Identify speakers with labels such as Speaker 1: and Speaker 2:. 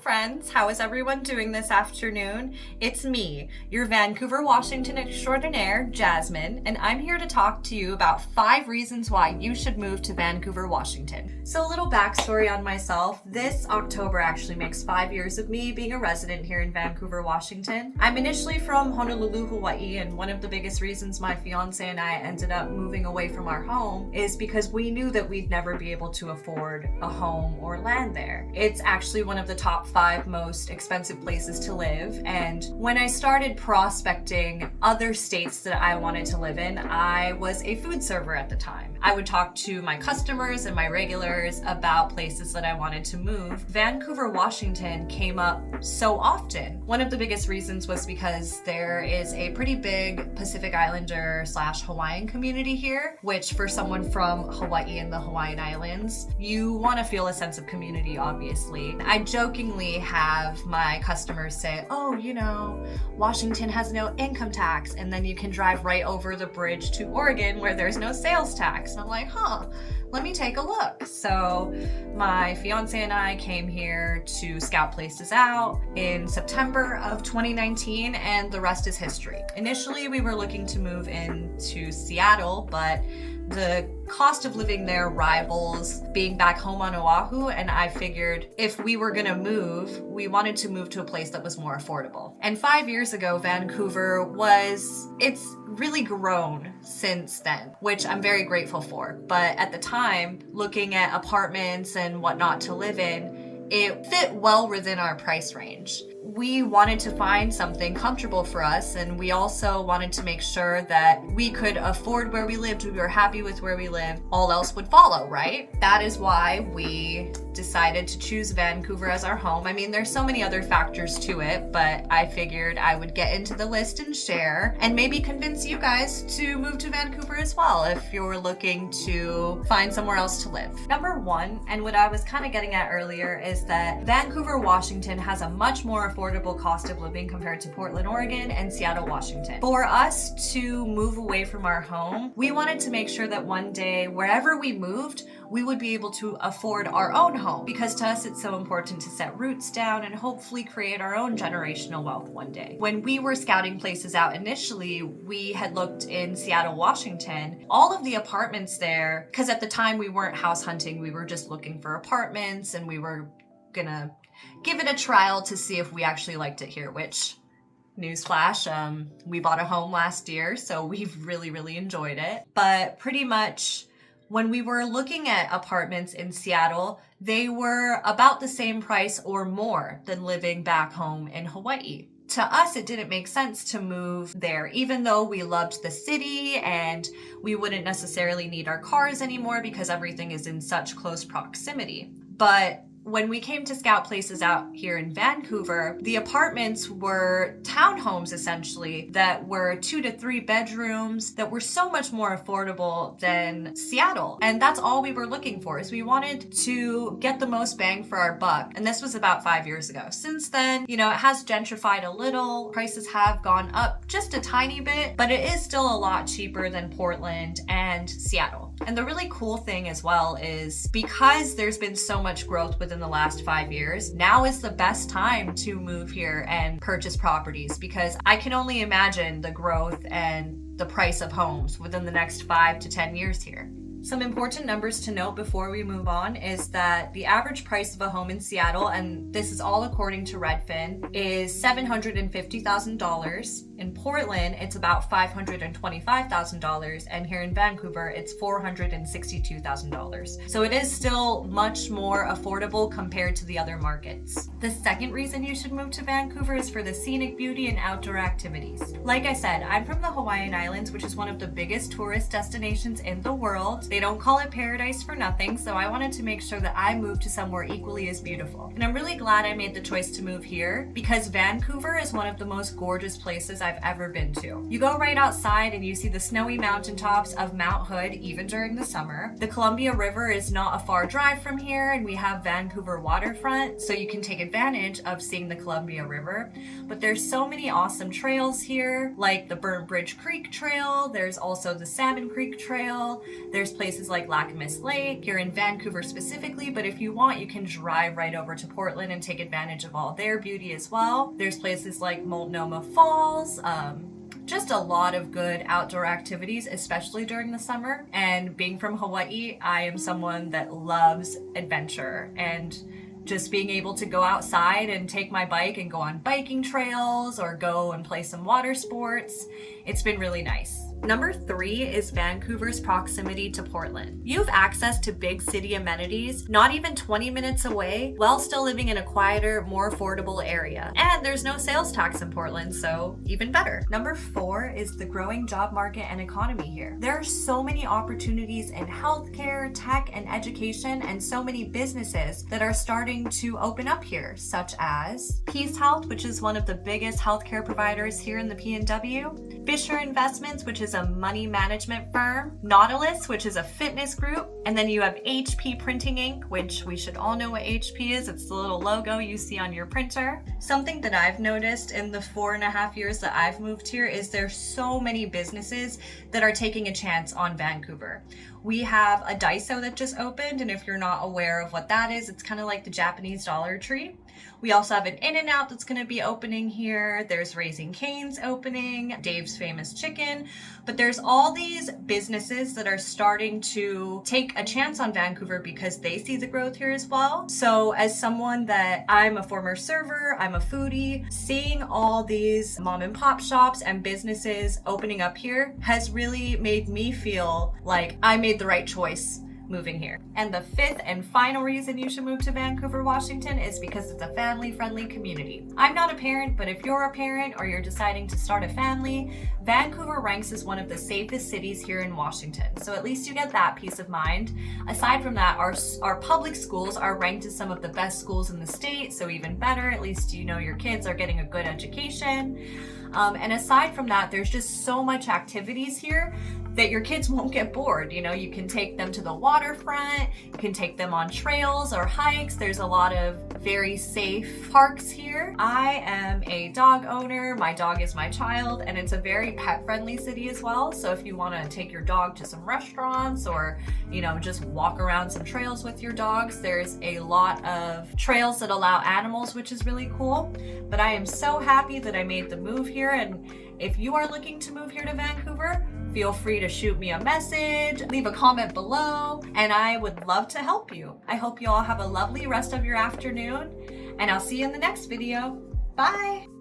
Speaker 1: friends. How is everyone doing this afternoon? It's me, your Vancouver, Washington extraordinaire, Jasmine, and I'm here to talk to you about 5 reasons why you should move to Vancouver, Washington. So a little backstory on myself. This October actually makes 5 years of me being a resident here in Vancouver, Washington. I'm initially from Honolulu, Hawaii, and one of the biggest reasons my fiance and I ended up moving away from our home is because we knew that we'd never be able to afford a home or land there. It's actually one of the top 5 most expensive places to live, and when I started prospecting other states that I wanted to live in, I was a food server at the time. I would talk to my customers and my regulars about places that I wanted to move. Vancouver, Washington came up so often. One of the biggest reasons was because there is a pretty big Pacific Islander / Hawaiian community here, which for someone from Hawaii and the Hawaiian Islands, you want to feel a sense of community, obviously. I jokingly have my customers say, oh, Washington has no income tax, and then you can drive right over the bridge to Oregon where there's no sales tax. And I'm like, let me take a look. So my fiance and I came here to scout places out in September of 2019, and the rest is history. Initially, we were looking to move into Seattle, but the cost of living there rivals being back home on Oahu, and I figured if we were gonna move, we wanted to move to a place that was more affordable. And 5 years ago, Vancouver it's really grown since then, which I'm very grateful for. But at the time, looking at apartments and whatnot to live in, it fit well within our price range. We wanted to find something comfortable for us, and we also wanted to make sure that we could afford where we lived, we were happy with where we lived, all else would follow, right? That is why we decided to choose Vancouver as our home. I mean, there's so many other factors to it, but I figured I would get into the list and share, and maybe convince you guys to move to Vancouver as well if you're looking to find somewhere else to live. Number 1, and what I was kind of getting at earlier, is that Vancouver, Washington has a much more affordable cost of living compared to Portland, Oregon and Seattle, Washington. For us to move away from our home, we wanted to make sure that one day, wherever we moved, we would be able to afford our own home, because to us it's so important to set roots down and hopefully create our own generational wealth one day. When we were scouting places out initially, we had looked in Seattle, Washington. All of the apartments there, because at the time we weren't house hunting, we were just looking for apartments, and we were gonna give it a trial to see if we actually liked it here, which, newsflash, we bought a home last year, so we've really enjoyed it. But pretty much when we were looking at apartments in Seattle, they were about the same price or more than living back home in Hawaii. To us, it didn't make sense to move there, even though we loved the city and we wouldn't necessarily need our cars anymore because everything is in such close proximity. But when we came to scout places out here in Vancouver, the apartments were townhomes essentially that were 2 to 3 bedrooms that were so much more affordable than Seattle. And that's all we were looking for, is we wanted to get the most bang for our buck. And this was about 5 years ago. Since then, it has gentrified a little. Prices have gone up just a tiny bit, but it is still a lot cheaper than Portland and Seattle. And the really cool thing as well is because there's been so much growth within the last 5 years, now is the best time to move here and purchase properties, because I can only imagine the growth and the price of homes within the next 5 to 10 years here. Some important numbers to note before we move on is that the average price of a home in Seattle, and this is all according to Redfin, is $750,000. In Portland, it's about $525,000, and here in Vancouver, it's $462,000. So it is still much more affordable compared to the other markets. The second reason you should move to Vancouver is for the scenic beauty and outdoor activities. Like I said, I'm from the Hawaiian Islands, which is one of the biggest tourist destinations in the world. They don't call it paradise for nothing, so I wanted to make sure that I moved to somewhere equally as beautiful. And I'm really glad I made the choice to move here, because Vancouver is one of the most gorgeous places I've ever been to. You go right outside and you see the snowy mountaintops of Mount Hood even during the summer. The Columbia River is not a far drive from here, and we have Vancouver waterfront, so you can take advantage of seeing the Columbia River. But there's so many awesome trails here, like the Burnt Bridge Creek Trail. There's also the Salmon Creek Trail. There's places like Lacamas Lake. You're in Vancouver specifically, but if you want, you can drive right over to Portland and take advantage of all their beauty as well. There's places like Multnomah Falls, just a lot of good outdoor activities, especially during the summer. And being from Hawaii, I am someone that loves adventure, and just being able to go outside and take my bike and go on biking trails or go and play some water sports, it's been really nice. Number 3 is Vancouver's proximity to Portland. You have access to big city amenities, not even 20 minutes away, while still living in a quieter, more affordable area. And there's no sales tax in Portland, so even better. Number 4 is the growing job market and economy here. There are so many opportunities in healthcare, tech, and education, and so many businesses that are starting to open up here, such as Peace Health, which is one of the biggest healthcare providers here in the PNW, Fisher Investments, which is a money management firm, Nautilus, which is a fitness group, and then you have HP Printing Inc., which we should all know what HP is. It's the little logo you see on your printer. Something that I've noticed in the 4.5 years that I've moved here is there's so many businesses that are taking a chance on Vancouver. We have a Daiso that just opened, and if you're not aware of what that is, it's kind of like the Japanese Dollar Tree. We also have an In-N-Out that's going to be opening here. There's Raising Cane's opening, Dave's Famous Chicken, but there's all these businesses that are starting to take a chance on Vancouver because they see the growth here as well. So as someone that I'm a former server, I'm a foodie, seeing all these mom and pop shops and businesses opening up here has really made me feel like I made the right choice moving here. And the 5th and final reason you should move to Vancouver, Washington is because it's a family-friendly community. I'm not a parent, but if you're a parent or you're deciding to start a family, Vancouver ranks as one of the safest cities here in Washington. So at least you get that peace of mind. Aside from that, our public schools are ranked as some of the best schools in the state, so even better, at least you know your kids are getting a good education. And aside from that, there's just so much activities here that your kids won't get bored. You know, you can take them to the waterfront, you can take them on trails or hikes. There's a lot of very safe parks here. I am a dog owner. My dog is my child, and it's a very pet-friendly city as well. So if you want to take your dog to some restaurants or, you know, just walk around some trails with your dogs, there's a lot of trails that allow animals, which is really cool. But I am so happy that I made the move here, and if you are looking to move here to Vancouver, feel free to shoot me a message, leave a comment below, and I would love to help you. I hope you all have a lovely rest of your afternoon, and I'll see you in the next video. Bye!